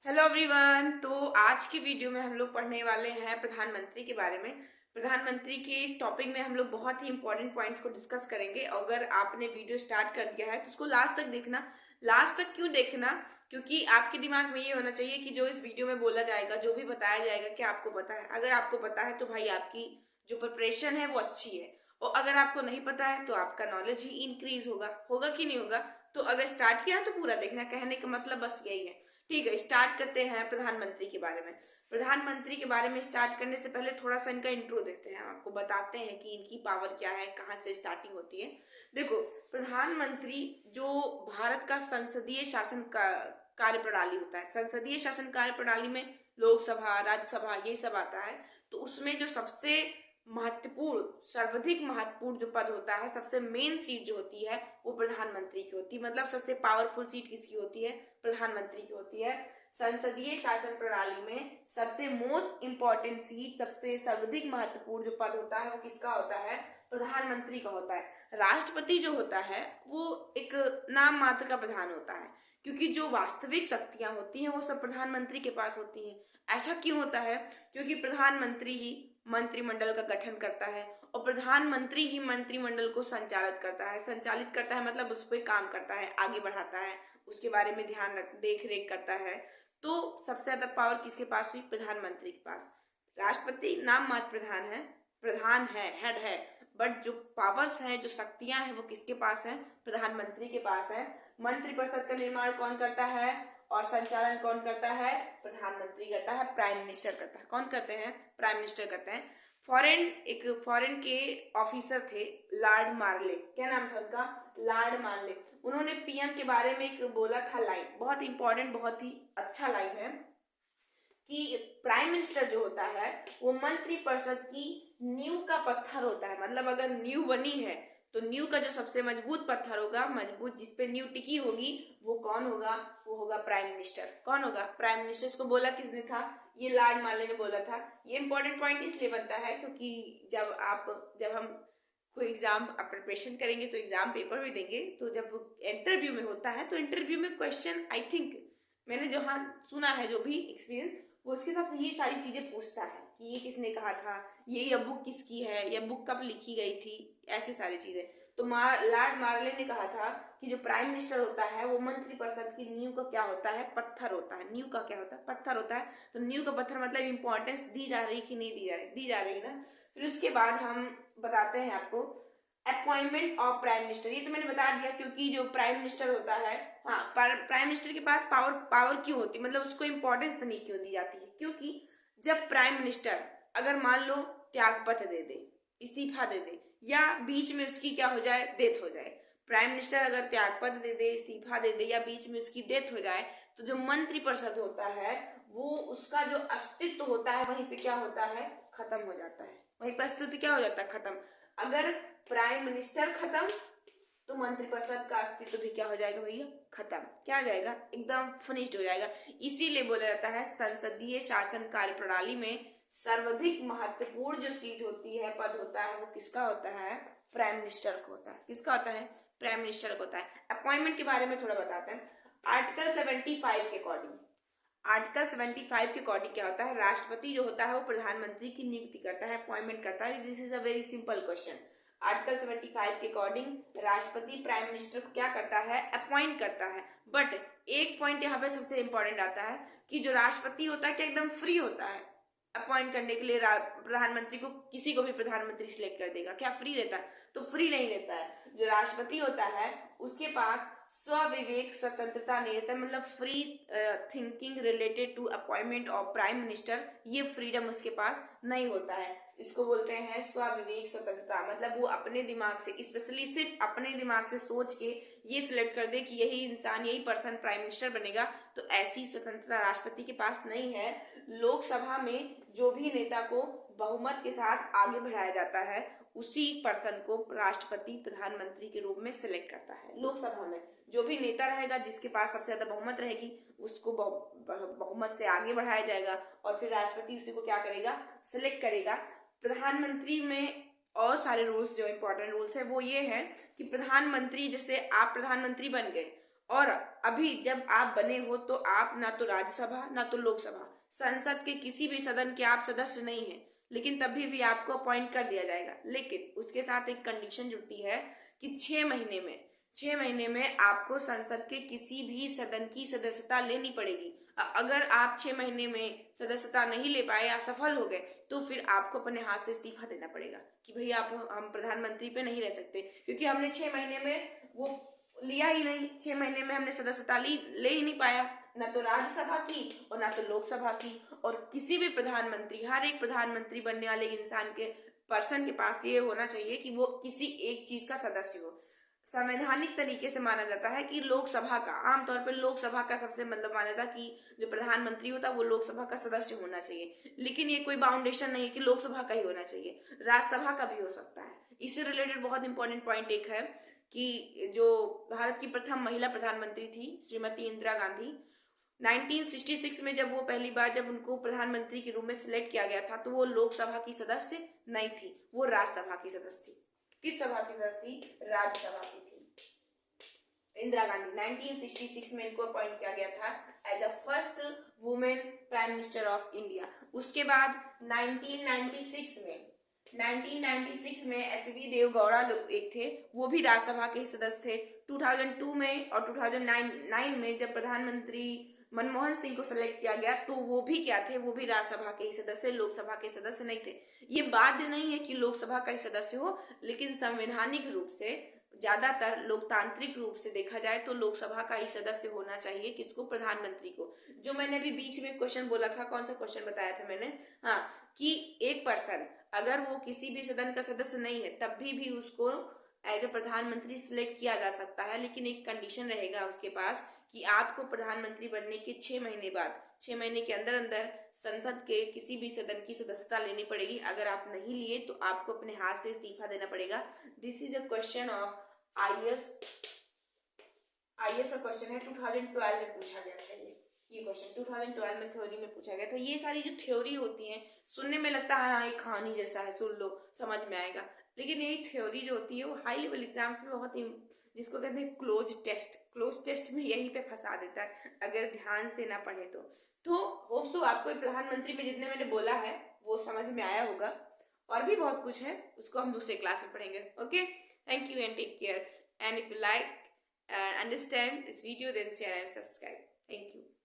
Hello everyone. तो आज की वीडियो में हम लोग पढ़ने वाले हैं प्रधानमंत्री के बारे में। प्रधानमंत्री के इस टॉपिक में हम लोग बहुत ही इंपॉर्टेंट पॉइंट्स को डिस्कस करेंगे। अगर आपने वीडियो स्टार्ट कर दिया है तो उसको लास्ट तक देखना। लास्ट तक क्यों देखना? क्योंकि आपके दिमाग में ये होना चाहिए कि जो इस वीडियो में बोला जाएगा, जो भी बताया जाएगा, क्या आपको पता है। अगर आपको पता है तो भाई आपकी जो प्रिपरेशन है वो अच्छी है, और अगर आपको नहीं पता है तो आपका नॉलेज ही इंक्रीज होगा। होगा कि नहीं होगा? तो अगर स्टार्ट किया तो पूरा देखना। कहने का मतलब बस यही है। ठीक है, स्टार्ट करते हैं प्रधानमंत्री के बारे में। प्रधानमंत्री के बारे में स्टार्ट करने से पहले थोड़ा सा इनका इंट्रो देते हैं, आपको बताते हैं कि इनकी पावर क्या है, कहाँ से स्टार्टिंग होती है। देखो, प्रधानमंत्री जो भारत का संसदीय शासन का कार्य प्रणाली होता है, संसदीय शासन कार्य प्रणाली में लोकसभा, राज्यसभा ये सब आता है। तो उसमें जो सबसे महत्वपूर्ण, सर्वाधिक महत्वपूर्ण जो पद होता है, सबसे मेन सीट जो होती है वो प्रधानमंत्री की होती है। मतलब सबसे पावरफुल सीट किसकी होती है? प्रधानमंत्री की होती है। संसदीय शासन प्रणाली में सबसे मोस्ट इंपॉर्टेंट सीट, सबसे सर्वाधिक महत्वपूर्ण जो पद होता है वो किसका होता है? प्रधानमंत्री का होता है। राष्ट्रपति जो होता है वो एक नाम मात्र का प्रधान होता है, क्योंकि जो वास्तविक शक्तियां होती हैं वो सब प्रधानमंत्री के पास होती हैं। ऐसा क्यों होता है? क्योंकि प्रधानमंत्री ही मंत्रिमंडल का गठन करता है, और प्रधानमंत्री ही मंत्रिमंडल को संचालित करता है, मतलब उस पर काम करता है, आगे बढ़ाता है, उसके बारे में ध्यान रख, देख रेख करता है। तो सबसे ज्यादा पावर किसके पास हुई? प्रधानमंत्री के पास। राष्ट्रपति नाम मात्र प्रधान है, हेड है, बट जो पावर्स हैं, जो शक्तियां हैं, वो किसके पास है? प्रधानमंत्री के पास है। मंत्रिपरिषद का निर्माण कौन करता है और संचालन कौन करता है? प्रधानमंत्री करता है, प्राइम मिनिस्टर करता है। कौन करते हैं? प्राइम मिनिस्टर करते हैं। फॉरेन के ऑफिसर थे लॉर्ड मार्ले। क्या नाम था उनका? लॉर्ड मार्ले। उन्होंने पीएम के बारे में एक बोला था लाइन, बहुत इंपॉर्टेंट, बहुत ही अच्छा लाइन है कि प्राइम मिनिस्टर जो होता है वो मंत्रिपरिषद की नींव का पत्थर होता है। मतलब अगर नींव बनी है तो नींव का जो सबसे मजबूत पत्थर होगा, मजबूत जिसपे नींव टिकी होगी, वो कौन होगा? वो होगा प्राइम मिनिस्टर। कौन होगा? Prime minister. इसको बोला किसने था? ये लॉर्ड मार्ले ने बोला था। ये इंपॉर्टेंट पॉइंट इसलिए बनता है क्योंकि जब हम कोई एग्जाम प्रिपरेशन करेंगे तो एग्जाम पेपर भी देंगे, तो जब इंटरव्यू में होता है तो इंटरव्यू में क्वेश्चन, आई थिंक मैंने जहाँ सुना है, जो भी एक्सपीरियंस, वो उसके हिसाब से ये सारी चीजें पूछता है कि ये किसने कहा था, ये बुक किसकी है, ये बुक कब लिखी गई थी, ऐसी सारी चीजें। तो लॉर्ड मार्ले ने कहा था कि जो प्राइम मिनिस्टर होता है वो मंत्रिपरिषद की नींव का क्या होता है? पत्थर होता है। नींव का क्या होता है? पत्थर होता है। तो नींव का पत्थर मतलब इंपॉर्टेंस दी जा रही कि नहीं दी जा रही? दी जा रही ना। फिर उसके बाद हम बताते हैं आपको अपॉइंटमेंट ऑफ प्राइम मिनिस्टर। ये तो मैंने बता दिया, क्योंकि जो प्राइम मिनिस्टर होता है, हाँ, प्राइम मिनिस्टर के पास पावर क्यों होती, मतलब उसको इंपॉर्टेंस नहीं क्यों दी जाती है? क्योंकि जब प्राइम मिनिस्टर अगर मान लो त्यागपत्र दे दे, इस्तीफा दे दे, या बीच में उसकी क्या हो जाए? डेथ हो जाए। प्राइम मिनिस्टर अगर त्यागपत्र दे दे, इस्तीफा दे दे, या बीच में उसकी डेथ हो जाए, तो जो मंत्रिपरिषद होता है वो, उसका जो अस्तित्व होता है वहीं पे क्या होता है? खत्म हो जाता है। वहीं पर अस्तित्व क्या हो जाता है? खत्म। अगर प्राइम मिनिस्टर खत्म तो मंत्रिपरिषद का अस्तित्व भी क्या हो जाएगा भैया? खत्म। क्या हो जाएगा? एकदम फिनिश्ड हो जाएगा। इसीलिए बोला जाता है संसदीय शासन कार्य प्रणाली में सर्वाधिक महत्वपूर्ण जो सीट होती है, पद होता है, वो किसका होता है? प्राइम मिनिस्टर को होता है। किसका होता है? प्राइम मिनिस्टर को होता है। अपॉइंटमेंट के बारे में थोड़ा बताते हैं। आर्टिकल 75 के अकॉर्डिंग, आर्टिकल 75 के अकॉर्डिंग क्या होता है? राष्ट्रपति जो होता है वो प्रधानमंत्री की नियुक्ति करता है, अपॉइंटमेंट करता है। This is a very simple question. Article 75 के अकॉर्डिंग राष्ट्रपति प्राइम मिनिस्टर को क्या करता है? अपॉइंट करता है। बट एक पॉइंट यहाँ पे सबसे इंपॉर्टेंट आता है कि जो राष्ट्रपति होता है क्या एकदम फ्री होता है अपॉइंट करने के लिए? प्रधानमंत्री को, किसी को भी प्रधानमंत्री सिलेक्ट कर देगा? क्या फ्री रहता है? तो फ्री नहीं रहता है। जो राष्ट्रपति होता है उसके पास स्वविवेक, स्वतंत्रता नहीं रहता, मतलब free thinking related to appointment of prime minister, ये फ्रीडम उसके पास नहीं होता है। इसको बोलते हैं स्वविवेक, स्वतंत्रता। मतलब वो अपने दिमाग से, स्पेशली सिर्फ अपने दिमाग से सोच के ये सिलेक्ट कर दे कि यही इंसान, यही पर्सन प्राइम मिनिस्टर बनेगा, तो ऐसी स्वतंत्रता राष्ट्रपति के पास नहीं है। लोकसभा में जो भी नेता को बहुमत के साथ आगे बढ़ाया जाता है उसी पर्सन को राष्ट्रपति प्रधानमंत्री के रूप में सिलेक्ट करता है। लोकसभा में जो भी नेता रहेगा, जिसके पास सबसे ज्यादा बहुमत रहेगी, उसको बहुमत से आगे बढ़ाया जाएगा, और फिर राष्ट्रपति उसी को क्या करेगा? सिलेक्ट करेगा। प्रधानमंत्री में और सारे रूल्स, जो इंपॉर्टेंट रूल्स है वो ये है कि प्रधानमंत्री, जैसे आप प्रधानमंत्री बन गए और अभी जब आप बने हो तो आप ना तो राज्यसभा ना तो लोकसभा, संसद के किसी भी सदन के आप सदस्य नहीं है, लेकिन तभी भी आपको अपॉइंट कर दिया जाएगा। लेकिन उसके साथ एक कंडीशन जुड़ती है कि 6 महीने में आपको संसद के किसी भी सदन की सदस्यता लेनी पड़ेगी। अगर आप 6 महीने में सदस्यता नहीं ले पाए, असफल हो गए, तो फिर आपको अपने हाथ से इस्तीफा देना पड़ेगा कि भैया आप हम प्रधानमंत्री पे नहीं रह सकते, क्योंकि हमने 6 महीने में वो लिया ही नहीं। 6 महीने में हमने सदस्यता ले ही नहीं पाया, ना तो राज्यसभा की और ना तो लोकसभा की। और किसी भी प्रधानमंत्री, हर एक प्रधानमंत्री बनने वाले इंसान के पर्सन के पास ये होना चाहिए कि वो किसी एक चीज का सदस्य हो। संवैधानिक तरीके से माना जाता है कि लोकसभा का, आमतौर पर लोकसभा का सबसे मतलब माना जाता कि जो प्रधानमंत्री होता है वो लोकसभा का सदस्य होना चाहिए। लेकिन ये कोई बाउंडेशन नहीं है कि लोकसभा का ही होना चाहिए, राज्यसभा का भी हो सकता है। इससे रिलेटेड बहुत इंपॉर्टेंट पॉइंट एक है कि जो भारत की प्रथम महिला प्रधानमंत्री थी श्रीमती इंदिरा गांधी, 1966 में जब वो पहली बार जब उनको प्रधानमंत्री के रूप में सिलेक्ट किया गया था, तो वो लोकसभा की सदस्य नहीं थी, वो राज्यसभा की सदस्य थी। किस सभा की सदस्य थी? राज्यसभा की थी। इंदिरा गांधी 1966 में इनको अपॉइंट किया गया था as a first women prime minister of India. उसके बाद 1996 में एच.डी. देवगौड़ा एक थे, वो भी राज्यसभा के सदस्य थे। 2002 में और 2009 में जब प्रधानमंत्री मनमोहन सिंह को सेलेक्ट किया गया, तो वो भी क्या थे? वो भी राज्यसभा के ही सदस्य, लोकसभा के सदस्य नहीं थे। ये बाध्य नहीं है कि लोकसभा का ही सदस्य हो, लेकिन संवैधानिक रूप से, ज्यादातर लोकतांत्रिक रूप से देखा जाए तो लोकसभा का ही सदस्य होना चाहिए। किसको? प्रधानमंत्री को। जो मैंने अभी बीच में क्वेश्चन बोला था, कौन सा क्वेश्चन बताया था मैंने? हाँ, कि एक पर्सन अगर वो किसी भी सदन का सदस्य नहीं है, तब भी उसको एज अ प्रधानमंत्री सिलेक्ट किया जा सकता है। लेकिन एक कंडीशन रहेगा उसके पास कि आपको प्रधानमंत्री बनने के 6 महीने बाद, 6 महीने के अंदर अंदर संसद के किसी भी सदन की सदस्यता लेनी पड़ेगी। अगर आप नहीं लिए तो आपको अपने हाथ से इस्तीफा देना पड़ेगा। This is a question of IAS का क्वेश्चन है, 2012 में पूछा गया था। ये क्वेश्चन 2012 में थ्योरी में पूछा गया था। ये सारी जो थ्योरी होती है, सुनने में लगता है हाँ एक कहानी जैसा है, सुन लो समझ में आएगा, लेकिन यही थ्योरी जो होती है वो हाई लेवल एग्जाम्स में बहुत ही, जिसको कहते हैं क्लोज टेस्ट में यहीं पे फंसा देता है अगर ध्यान से ना पढ़े तो होप सो आपको प्रधानमंत्री पे जितने मैंने बोला है वो समझ में आया होगा। और भी बहुत कुछ है, उसको हम दूसरे क्लास में पढ़ेंगे। Okay, thank you and take care, and if you like understand this video, then share and subscribe. Thank you.